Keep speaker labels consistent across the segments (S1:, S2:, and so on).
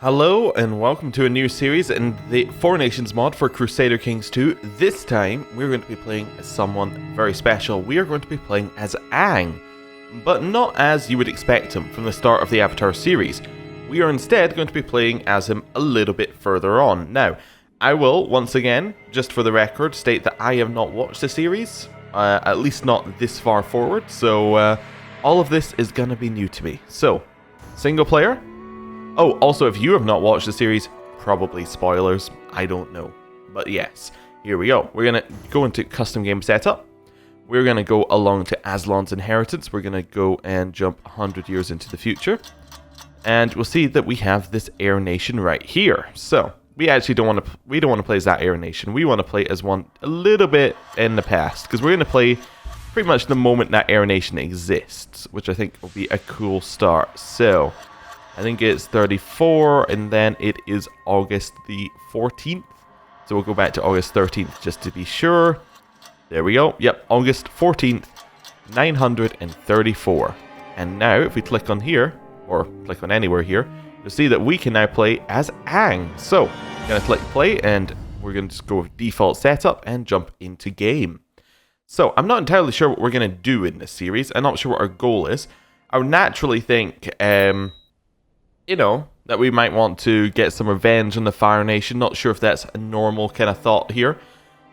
S1: Hello and welcome to a new series in the Four Nations mod for Crusader Kings 2. This time we're going to be playing as someone very special. We are going to be playing as Aang, but not as you would expect him from the start of the Avatar series. We are instead going to be playing as him a little bit further on. Now, I will once again, just for the record, state that I have not watched the series, at least not this far forward, so all of this is going to be new to me. So, single player. Oh, also, if you have not watched the series, probably spoilers, I don't know. But yes, here we go. We're going to go into custom game setup. We're going to go along to Aslan's inheritance. We're going to go and jump 100 years into the future. And we'll see that we have this Air Nation right here. So, we actually don't want to play as that Air Nation. We want to play as one a little bit in the past. Because we're going to play pretty much the moment that Air Nation exists. Which I think will be a cool start. So, I think it's 34, and then it is August the 14th. So we'll go back to August 13th just to be sure. There we go. Yep, August 14th, 934. And now, if we click on here, or click on anywhere here, you'll see that we can now play as Aang. So, I'm going to click play, and we're going to just go with default setup and jump into game. So, I'm not entirely sure what we're going to do in this series. I'm not sure what our goal is. I would naturally think, you know, that we might want to get some revenge on the Fire Nation. Not sure if that's a normal kind of thought here.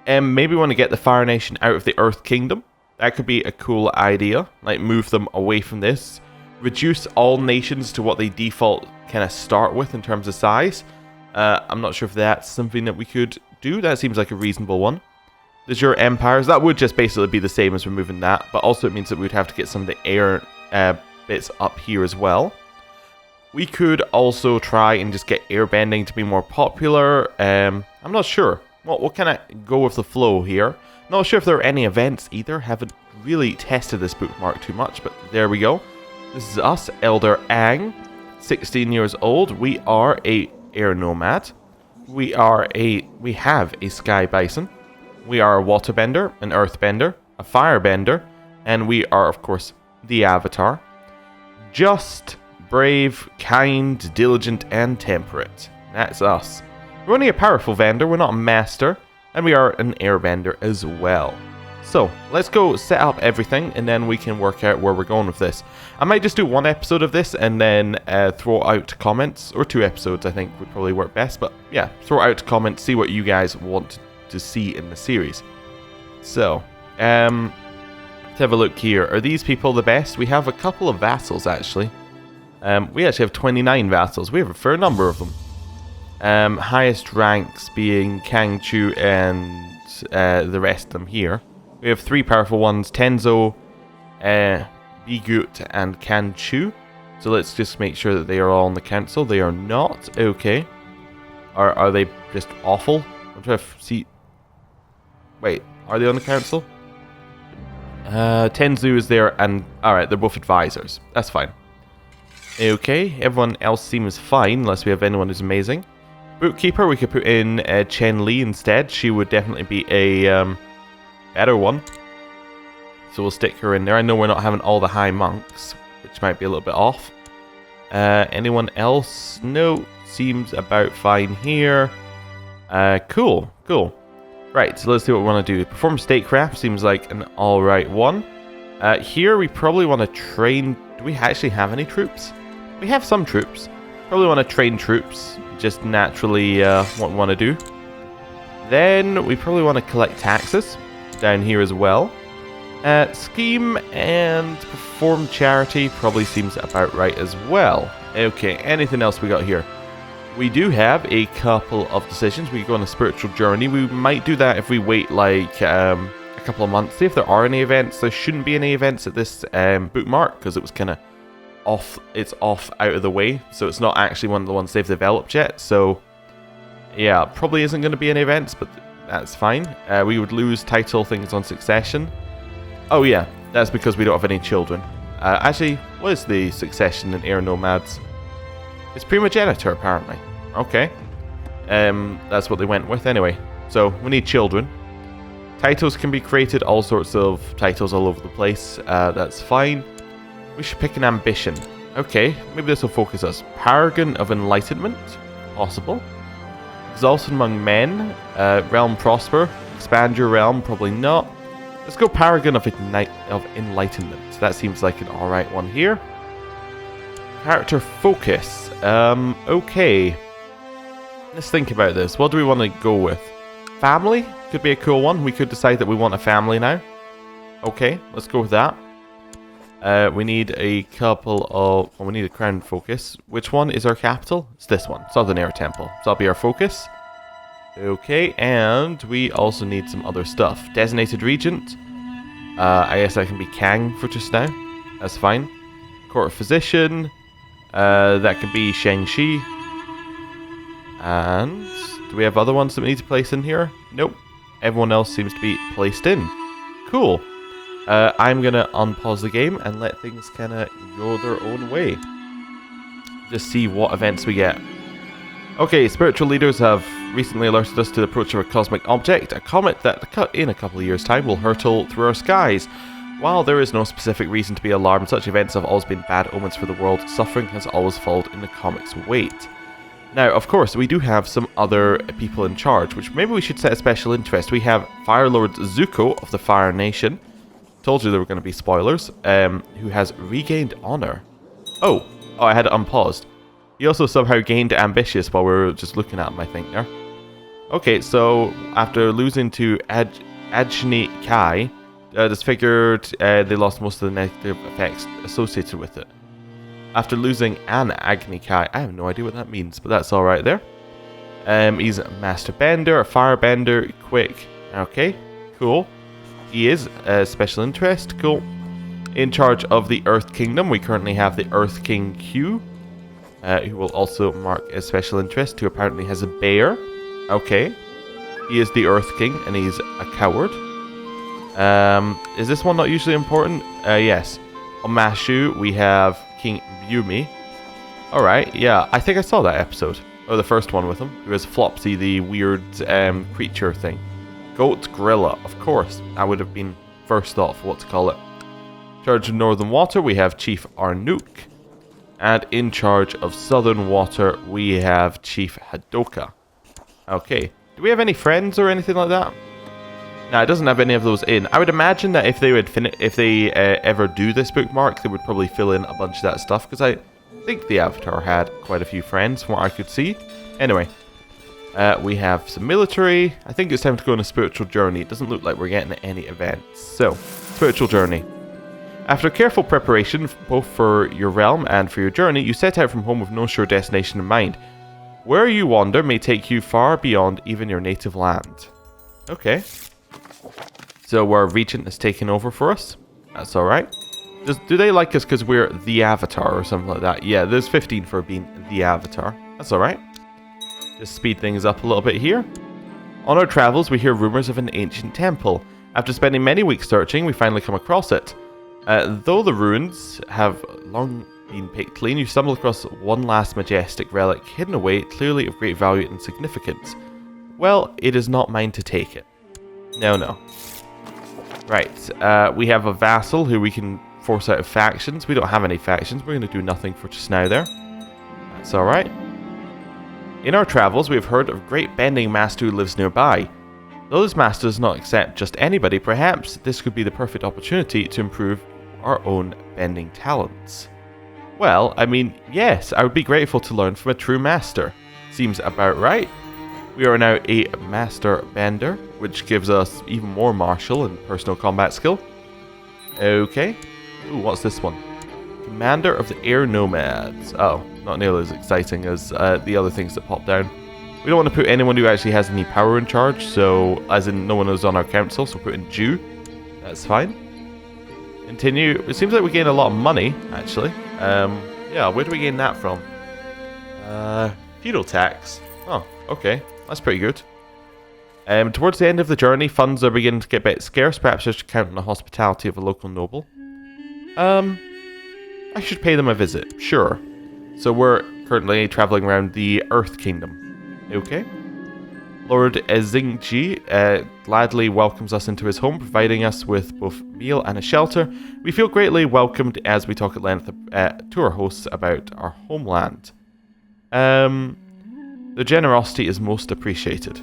S1: Maybe we want to get the Fire Nation out of the Earth Kingdom. That could be a cool idea. Like, move them away from this. Reduce all nations to what they default kind of start with in terms of size. I'm not sure if that's something that we could do. That seems like a reasonable one. There's your empires. That would just basically be the same as removing that. But also it means that we'd have to get some of the air bits up here as well. We could also try and just get airbending to be more popular. I'm not sure. We'll kind of go with the flow here. Not sure if there are any events either. Haven't really tested this bookmark too much, but there we go. This is us, Elder Aang, 16 years old. We are a Air Nomad. We have a Sky Bison. We are a Waterbender, an Earthbender, a Firebender, and we are, of course, the Avatar. Just brave, kind, diligent, and temperate. That's us. We're only a powerful vendor, we're not a master, and we are an airbender as well. So, let's go set up everything, and then we can work out where we're going with this. I might just do one episode of this, and then throw out comments, or 2 episodes I think would probably work best, but yeah, throw out comments, see what you guys want to see in the series. So, let's have a look here. Are these people the best? We have a couple of vassals, actually. We actually have 29 vassals. We have a fair number of them. Highest ranks being Kangchu and the rest of them here. We have 3 powerful ones, Tenzo, Bigut, and Kanchu. So let's just make sure that they are all on the council. They are not. Okay. Are they just awful? I'm trying to see. Wait, are they on the council? Tenzu is there, and alright, they're both advisors. That's fine. Okay, everyone else seems fine, unless we have anyone who's amazing. Bookkeeper, we could put in Chen Li instead. She would definitely be a better one. So we'll stick her in there. I know we're not having all the high monks, which might be a little bit off. Anyone else? No, seems about fine here. Cool. Right, so let's see what we want to do. Perform statecraft seems like an alright one. Here we probably want to train. Do we actually have any troops? We have some troops. Probably want to train troops. Just naturally want to do. Then we probably want to collect taxes down here as well. Scheme and perform charity probably seems about right as well. Okay, anything else we got here? We do have a couple of decisions. We go on a spiritual journey. We might do that if we wait like a couple of months. See if there are any events. There shouldn't be any events at this bookmark because it was kind of off. It's off out of the way, so it's not actually one of the ones they've developed yet. So yeah, probably isn't going to be any events, but that's fine. We would lose title things on succession. Oh yeah, that's because we don't have any children. Actually, what is the succession in Air Nomads? It's primogeniture, apparently. Okay. That's what they went with anyway. So, we need children. Titles can be created, all sorts of titles all over the place. That's fine. We should pick an ambition. Okay, maybe this will focus us. Paragon of Enlightenment? Possible. Exalted among men. Realm prosper. Expand your realm? Probably not. Let's go Paragon of Enlightenment. That seems like an alright one here. Character focus. Okay. Let's think about this. What do we want to go with? Family? Could be a cool one. We could decide that we want a family now. Okay, let's go with that. We need a couple of... Well, we need a crown focus. Which one is our capital? It's this one. Southern Air Temple. So that'll be our focus. Okay, and we also need some other stuff. Designated Regent. I guess that can be Kang for just now. That's fine. Court Physician. That could be Shang-Chi. And... do we have other ones that we need to place in here? Nope. Everyone else seems to be placed in. Cool. I'm going to unpause the game and let things kind of go their own way. Just see what events we get. Okay, spiritual leaders have recently alerted us to the approach of a cosmic object, a comet that in a couple of years' time will hurtle through our skies. While there is no specific reason to be alarmed, such events have always been bad omens for the world. Suffering has always followed in the comet's wake. Now, of course, we do have some other people in charge, which maybe we should set a special interest. We have Fire Lord Zuko of the Fire Nation. Told you there were going to be spoilers. Who has regained honor. Oh, I had it unpaused. He also somehow gained ambitious while we were just looking at him, I think, there. Okay, so after losing to Ajni Kai, disfigured, they lost most of the negative effects associated with it. After losing an Agni Kai, I have no idea what that means, but that's alright there. He's a Master Bender, a Fire Bender, quick. Okay, cool. He is a special interest, cool. In charge of the Earth Kingdom, we currently have the Earth King Q, who will also mark a special interest, who apparently has a bear. Okay. He is the Earth King, and he's a coward. Is this one not usually important? Yes. On Mashu, we have King Yumi. Alright, yeah, I think I saw that episode. Or the first one with him. Who has Flopsy, the weird creature thing. Goat Gorilla, of course. That would have been first off, what to call it. In charge of Northern Water, we have Chief Arnook. And in charge of Southern Water, we have Chief Hadoka. Okay. Do we have any friends or anything like that? No, it doesn't have any of those in. I would imagine that if they would ever do this bookmark, they would probably fill in a bunch of that stuff, because I think the Avatar had quite a few friends from what I could see. Anyway, we have some military. I think it's time to go on a spiritual journey. It doesn't look like we're getting any events. So, spiritual journey. After careful preparation, both for your realm and for your journey, you set out from home with no sure destination in mind. Where you wander may take you far beyond even your native land. Okay. So our regent is taking over for us. That's alright. Do they like us because we're the Avatar or something like that? Yeah, there's 15 for being the Avatar. That's alright. Just speed things up a little bit here. On our travels, we hear rumors of an ancient temple. After spending many weeks searching, we finally come across it. Though the ruins have long been picked clean, you stumble across one last majestic relic hidden away, clearly of great value and significance. Well, it is not mine to take it. No. Right, we have a vassal who we can force out of factions. We don't have any factions. We're going to do nothing for just now there. That's alright. In our travels, we have heard of a great bending master who lives nearby. Though this master does not accept just anybody, perhaps this could be the perfect opportunity to improve our own bending talents. Well, I mean, yes, I would be grateful to learn from a true master. Seems about right. We are now a Master Bender, which gives us even more martial and personal combat skill. Okay. Ooh, what's this one? Commander of the Air Nomads. Oh, not nearly as exciting as the other things that pop down. We don't want to put anyone who actually has any power in charge, so as in no one who's on our council, so put in Jew. That's fine. Continue. It seems like we gain a lot of money, actually. Yeah, where do we gain that from? Feudal tax. Oh, okay. That's pretty good. Towards the end of the journey, funds are beginning to get a bit scarce. Perhaps I should count on the hospitality of a local noble. I should pay them a visit. Sure. So we're currently traveling around the Earth Kingdom. Okay. Lord Ezingji gladly welcomes us into his home, providing us with both meal and a shelter. We feel greatly welcomed as we talk at length to our hosts about our homeland. The generosity is most appreciated.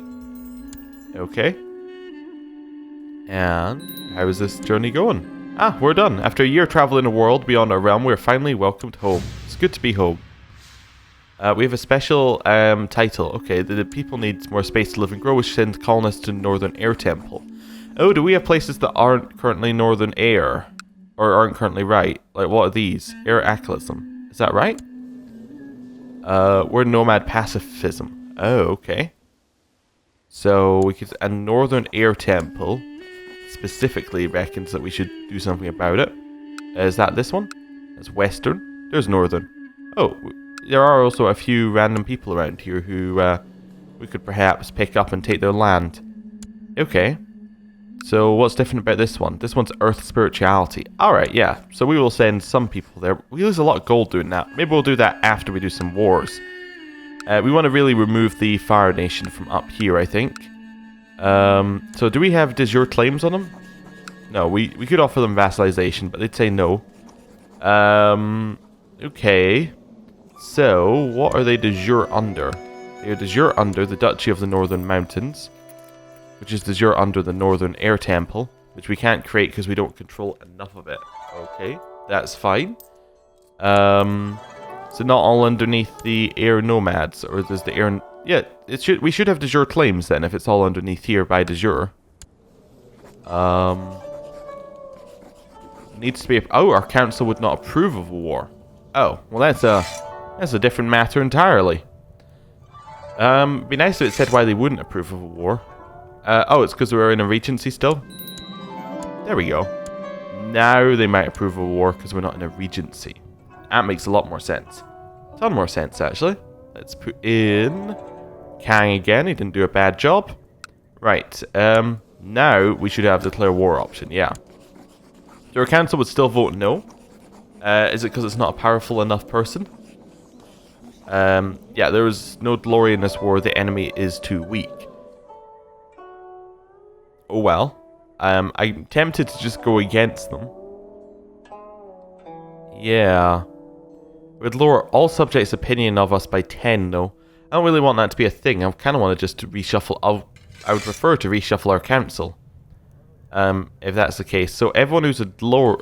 S1: Okay. And how is this journey going? Ah, we're done. After a year traveling the world beyond our realm, we're finally welcomed home. It's good to be home. We have a special title. Okay, the people need more space to live and grow, which sends colonists to Northern Air Temple. Oh, do we have places that aren't currently Northern Air? Or aren't currently right? Like, what are these? Air Acalism. Is that right? We're Nomad Pacifism. Oh, okay. So, we could... A Northern Air Temple specifically reckons that we should do something about it. Is that this one? That's Western. There's Northern. Oh, there are also a few random people around here who we could perhaps pick up and take their land. Okay. So what's different about this one? This one's Earth Spirituality. Alright, yeah. So we will send some people there. We lose a lot of gold doing that. Maybe we'll do that after we do some wars. We want to really remove the Fire Nation from up here, I think. So do we have de jure claims on them? No, we could offer them vassalization, but they'd say no. Okay. So, what are they de jure under? They are de jure under the Duchy of the Northern Mountains, which is de jure under the Northern Air Temple, which we can't create because we don't control enough of it. Okay, that's fine. So not all underneath the Air Nomads, or does the Air... Yeah, we should have de jure claims then, if it's all underneath here by de jure. Needs to be... Oh, our council would not approve of a war. Oh, well that's a different matter entirely. Be nice if it said why they wouldn't approve of a war. Oh, it's because we're in a regency still? There we go. Now they might approve of a war because we're not in a regency. That makes a lot more sense. A ton more sense, actually. Let's put in Kang again. He didn't do a bad job. Right. Now we should have declare war option. Yeah. So our council would still vote no. Is it because it's not a powerful enough person? Yeah, there is no glory in this war. The enemy is too weak. Oh well. I'm tempted to just go against them. Yeah. We'd lower all subjects' opinion of us by 10, though. I don't really want that to be a thing. I kind of want to just reshuffle. I would prefer to reshuffle our council. If that's the case. So everyone who's glory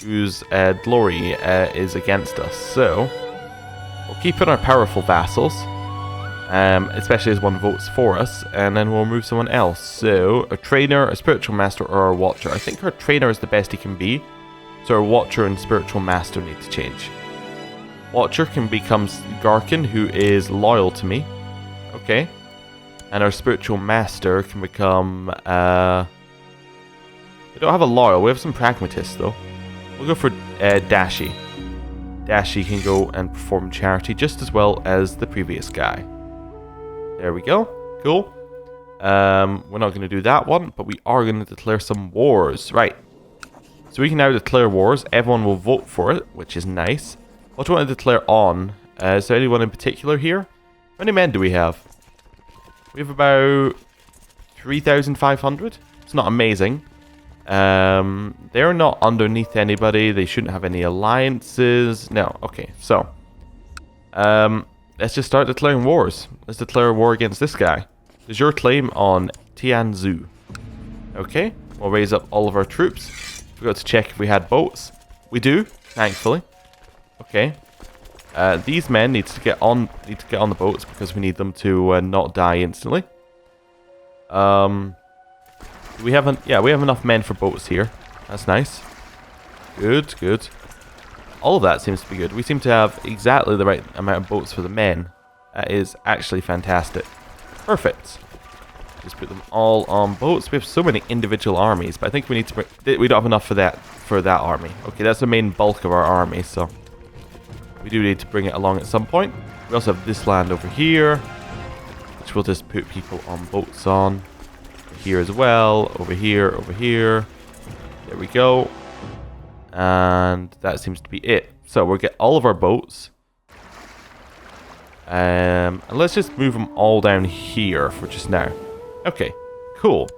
S1: is against us. So we'll keep in our powerful vassals, especially as one votes for us, and then we'll move someone else. So a trainer, a spiritual master, or a watcher. I think our trainer is the best he can be. So our watcher and spiritual master need to change. Watcher can become Garkin, who is loyal to me. Okay. And our spiritual master can become... we don't have a loyal. We have some pragmatists, though. We'll go for Dashi. Dashi can go and perform charity just as well as the previous guy. There we go. Cool. We're not going to do that one, but we are going to declare some wars. Right. So we can now declare wars. Everyone will vote for it, which is nice. What do you want to declare on? Is there anyone in particular here? How many men do we have? We have about 3,500. It's not amazing. They're not underneath anybody. They shouldn't have any alliances. No. Okay. So, let's just start declaring wars. Let's declare a war against this guy. Is your claim on Tianzhu? Okay. We'll raise up all of our troops. Forgot to check if we had boats. We do, thankfully. Okay. These men need to get on the boats because we need them to not die instantly. We have enough men for boats here. That's nice. Good, good. All of that seems to be good. We seem to have exactly the right amount of boats for the men. That is actually fantastic. Perfect. Just put them all on boats. We have so many individual armies, but I think we need to we don't have enough for that army. Okay, that's the main bulk of our army, so we do need to bring it along at some point. We also have this land over here, which we'll just put people on boats on. Here as well, over here, over here. There we go. And that seems to be it. So we'll get all of our boats. And let's just move them all down here for just now. Okay, cool.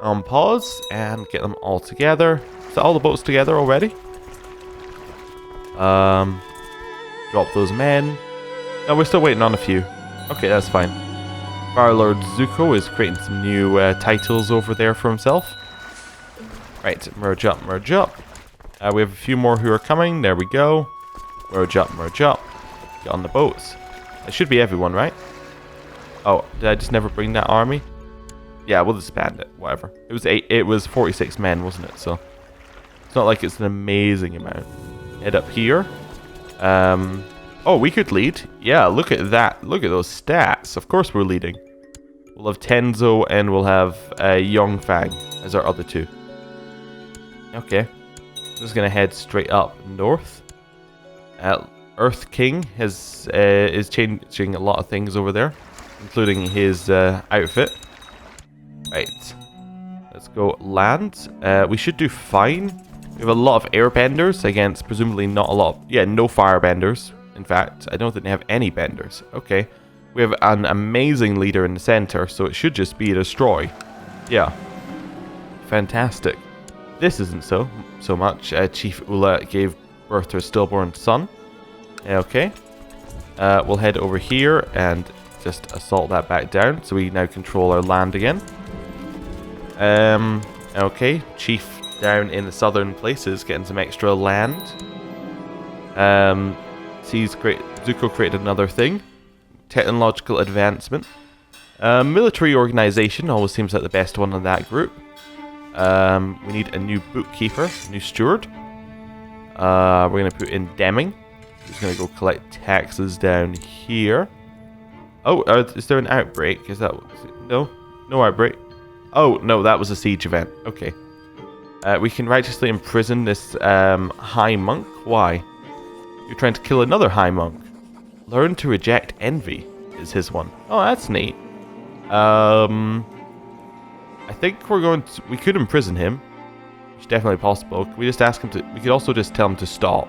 S1: Pause and get them all together. Is that all the boats together already? Drop those men. No, we're still waiting on a few. Okay, that's fine. Fire Lord Zuko is creating some new titles over there for himself. Right, merge up, merge up. We have a few more who are coming. There we go. Merge up, merge up. Get on the boats. It should be everyone, right? Oh, did I just never bring that army? Yeah, we'll disband it. Whatever. It was 46 men, wasn't it? So it's not like it's an amazing amount. Head up here. Oh, we could lead. Yeah, look at that. Look at those stats. Of course we're leading. We'll have Tenzo and we'll have Yongfang as our other two. Okay. Just gonna head straight up north. Earth King is changing a lot of things over there, including his outfit. Right. Let's go land. We should do fine. We have a lot of airbenders against presumably not a lot of, yeah, no firebenders. In fact, I don't think they have any benders. Okay. We have an amazing leader in the center, so it should just be a destroy. Yeah. Fantastic. This isn't so much. Chief Ula gave birth to a stillborn son. Okay. We'll head over here and just assault that back down, so we now control our land again. Okay. Chief down in the southern places getting some extra land. Zuko created another thing. Technological advancement. Military organization always seems like the best one in that group. We need a new bookkeeper, new steward. We're going to put in Deming. He's going to go collect taxes down here. Oh, is there an outbreak? Is that... No? No outbreak. Oh, no, that was a siege event. Okay. We can righteously imprison this high monk. Why? You're trying to kill another high monk. Learn to reject envy is his one. Oh, that's neat. I think we're going to... We could imprison him. It's definitely possible. Can we just ask him to... We could also just tell him to stop.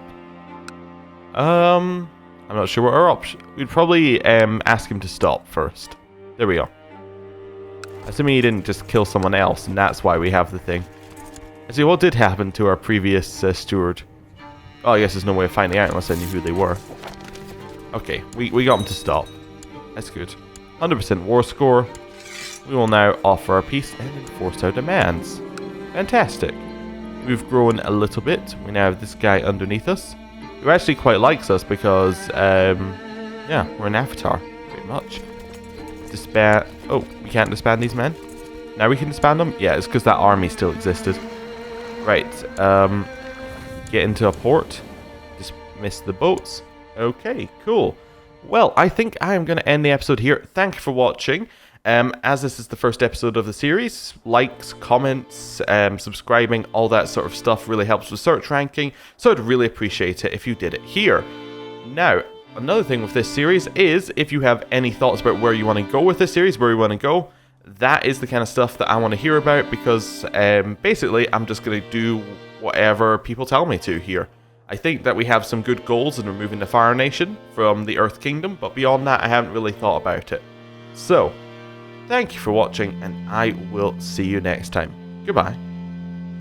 S1: I'm not sure what our option... We'd probably ask him to stop first. There we go. Assuming he didn't just kill someone else, and that's why we have the thing. See, what did happen to our previous steward? Oh, I guess there's no way of finding out unless I knew who they were. Okay, we got him to stop. That's good. 100% war score. We will now offer our peace and enforce our demands. Fantastic. We've grown a little bit. We now have this guy underneath us, who actually quite likes us because, yeah, we're an avatar, pretty much. Disband... Oh, we can't disband these men? Now we can disband them? Yeah, it's because that army still existed. Right, get into a port. Dismiss the boats. Okay, cool. Well, I think I am going to end the episode here. Thank you for watching. As this is the first episode of the series, likes, comments, subscribing, all that sort of stuff really helps with search ranking, so I'd really appreciate it if you did it here. Now, another thing with this series is, if you have any thoughts about where you want to go with this series, where you want to go, that is the kind of stuff that I want to hear about, because basically I'm just going to do whatever people tell me to here. I think that we have some good goals in removing the Fire Nation from the Earth Kingdom, but beyond that I haven't really thought about it. So, thank you for watching, and I will see you next time. Goodbye.